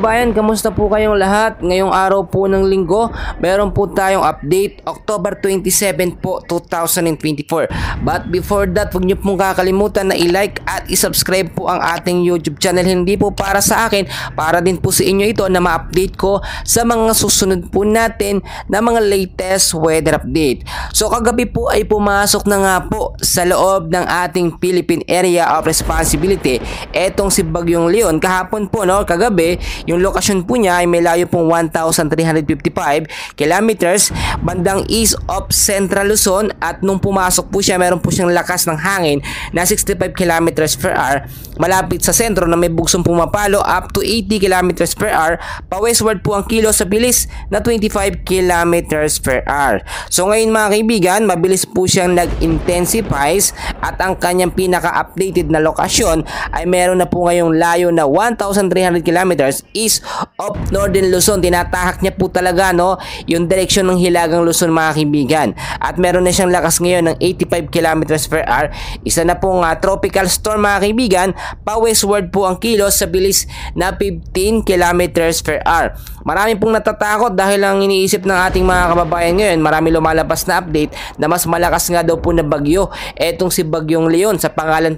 kababayan, kamusta po kayong lahat? Ngayong araw po ng linggo, meron po tayong update, October 27 po, 2024. But before that, huwag niyo pong kakalimutan na i-like at i-subscribe po ang ating YouTube channel. Hindi po para sa akin, para din po sa inyo ito na ma-update ko sa mga susunod po natin na mga latest weather update. So kagabi po ay pumasok na nga po sa loob ng ating Philippine Area of Responsibility etong si Bagyong Leon. Kahapon po, no, kagabi, yung lokasyon po niya ay may layo pong 1,355 kilometers bandang east of Central Luzon, at nung pumasok po siya, meron po siyang lakas ng hangin na 65 kilometers per hour malapit sa sentro na may bugsong pumapalo up to 80 kilometers per hour. Pa-westward po ang kilos sa bilis na 25 kilometers per hour. So ngayon mga kaibigan, mabilis po siyang nag-intensifies at ang kanyang pinaka-updated na lokasyon ay meron na po ngayong layo na 1,300 kilometers east of Northern Luzon. Tinatahak niya po talaga, no, yung direksyon ng Hilagang Luzon mga kaibigan. At meron na siyang lakas ngayon ng 85 kilometers per hour. Isa na pong tropical storm mga kaibigan. Pa-westward po ang kilos sa bilis na 15 kilometers per hour. Marami pong natatakot dahil ang iniisip ng ating mga kababayan ngayon, marami lumalabas na update na mas malakas nga daw po na bagyo etong si Bagyong Leon, sa pangalan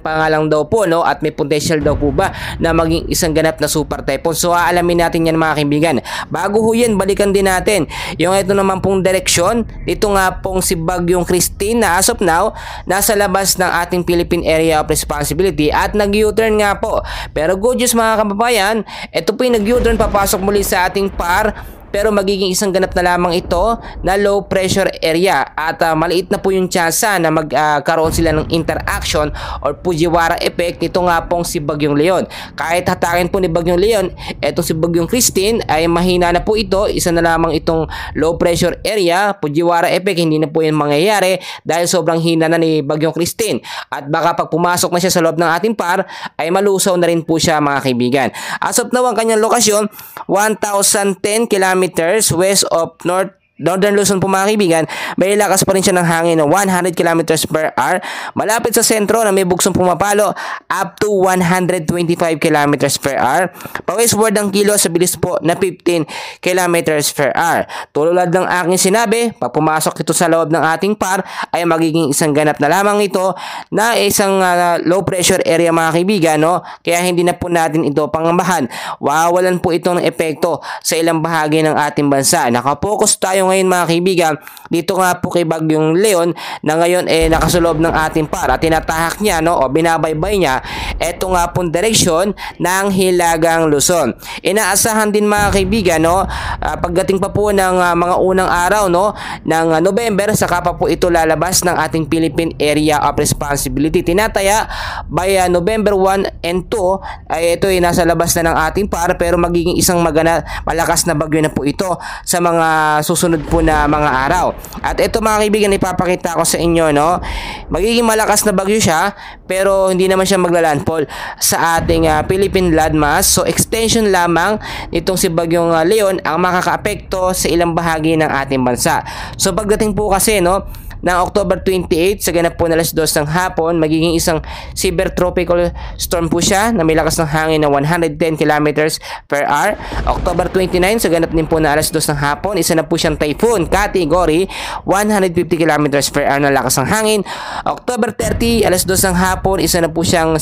daw po, no, at may potential daw po ba na maging isang ganap na super typhoon. So aalamin natin yan mga kaibigan. Bago ho yan, balikan din natin yung ito naman pong direksyon. Ito nga pong si Bagyong Christine na as of now nasa labas ng ating Philippine Area of Responsibility at nag-U-turn nga po. Pero good news mga kababayan, ito po yung nag-U-turn papasok muli sa ating PAR, pero magiging isang ganap na lamang ito na low pressure area, at maliit na po yung tsansa na magkaroon sila ng interaction or Fujiwara effect nito nga pong si Bagyong Leon. Kahit hatakin po ni Bagyong Leon etong si Bagyong Christine, ay mahina na po ito. Isa na lamang itong low pressure area. Fujiwara effect hindi na po yan mangyayari dahil sobrang hina na ni Bagyong Christine, at baka pag pumasok na siya sa loob ng ating PAR ay malusaw na rin po siya mga kaibigan. As of now, ang kanyang lokasyon 1,010 kilometers west of Northern Luzon po mga kaibigan. May lakas pa rin siya ng hangin ng 100 kilometers per hour malapit sa sentro na may bugsong pumapalo up to 125 kilometers per hour. Pa-westward ang kilo sa bilis po na 15 kilometers per hour. Tulad ng aking sinabi, pag pumasok ito sa loob ng ating PAR ay magiging isang ganap na lamang ito na isang low pressure area mga kaibigan, no? Kaya hindi na po natin ito pangambahan. Wawalan po ito ng epekto sa ilang bahagi ng ating bansa. Nakapokus tayo ngayon mga kaibigan dito nga po kay Bagyong Leon na ngayon nakasulob ng ating PAR at tinatahak niya, no, o binabaybay niya eto nga pong direksyon ng Hilagang Luzon. Inaasahan din mga kaibigan, no, pagdating pa po ng mga unang araw, no, ng November, saka pa po ito lalabas ng ating Philippine Area of Responsibility. Tinataya by November 1 and 2 ay ito ay nasa labas na ng ating PAR, pero magiging isang malakas na bagyo na po ito sa mga susunod po na mga araw. At ito mga kaibigan, ipapakita ko sa inyo, no, magiging malakas na bagyo siya pero hindi naman siya maglalandfall sa ating Philippine landmass. So extension lamang nitong si Bagyong Leon ang makakaapekto sa ilang bahagi ng ating bansa. So pagdating po kasi, no, ng October 28 sa ganap po na alas 2 ng hapon, magiging isang severe tropical storm po siya na may lakas ng hangin na 110 kilometers per hour. October 29 sa ganap din po na alas 2 ng hapon, isa na po siyang typhoon category, 150 kilometers per hour na lakas ng hangin. October 30 alas 2 ng hapon, isa na po siyang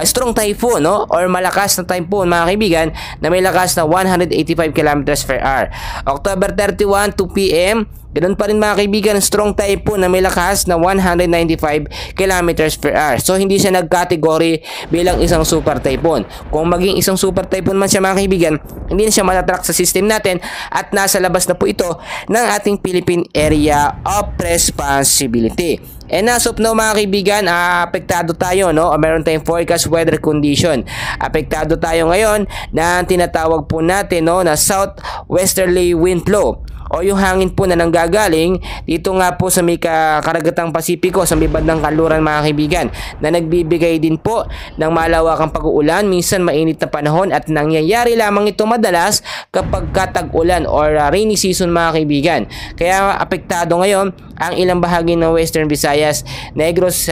strong typhoon, no, or malakas na typhoon mga kaibigan na may lakas na 185 kilometers per hour. October 31 2 p.m. Ganun pa rin mga kaibigan, strong typhoon na may lakas na 195 kilometers per hour. So hindi siya nag-category bilang isang super typhoon. Kung maging isang super typhoon man siya mga kaibigan, hindi na siya matatrack sa system natin at nasa labas na po ito ng ating Philippine Area of Responsibility. And as of now mga kaibigan, apektado tayo, no? Meron tayong forecast weather condition. Apektado tayo ngayon na tinatawag po natin, no, na southwesterly wind flow o yung hangin po na nanggagaling dito nga po sa may karagatang Pasipiko, sa may bandang kanluran mga kaibigan, na nagbibigay din po ng malawakang pag-uulan, minsan mainit na panahon, at nangyayari lamang ito madalas kapag tag-ulan or rainy season mga kaibigan. Kaya apektado ngayon ang ilang bahagi ng Western Visayas, Negros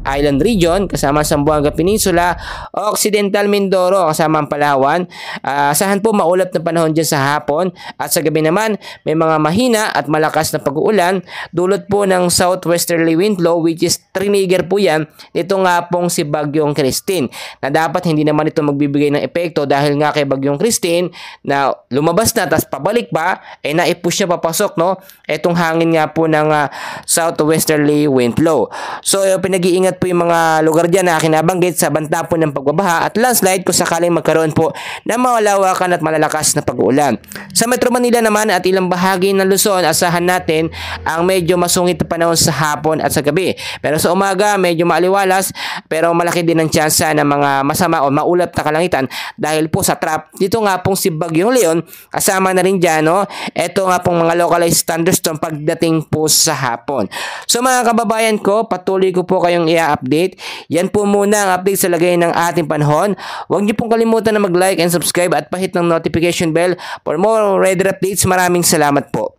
Island Region, kasama Zamboanga Peninsula, Occidental Mindoro, kasama ang Palawan. Asahan po maulap na panahon dyan sa hapon at sa gabi naman may mga mahina at malakas na pag-uulan dulot po ng southwesterly wind flow, which is trigger po yan ito nga pong si Bagyong Christine, na dapat hindi naman ito magbibigay ng epekto dahil nga kay Bagyong Christine na lumabas na tapos pabalik pa, naipush niya papasok, no? Etong hangin nga po ng southwesterly wind flow. So pinag-iingat po yung mga lugar dyan na kinabanggit sa banta po ng pagbabaha at landslide kung sakaling magkaroon po ng malalawakan at malalakas na pag-uulan. Sa Metro Manila naman at ilang bahagi ng Luzon, asahan natin ang medyo masungit na panahon sa hapon at sa gabi. Pero sa umaga medyo maaliwalas, pero malaki din ang tsansa ng mga masama o maulap na kalangitan dahil po sa trap. Dito nga pong si Bagyong Leon, kasama na rin dyan, no? Ito nga pong mga localized thunderstorm pagdating po sa hapon. So mga kababayan ko, patuloy ko po kayong i-update. Yan po muna ang update sa lagay ng ating panahon. Huwag niyo pong kalimutan na mag-like and subscribe at pahit ng notification bell for more weather updates. Maraming salamat po.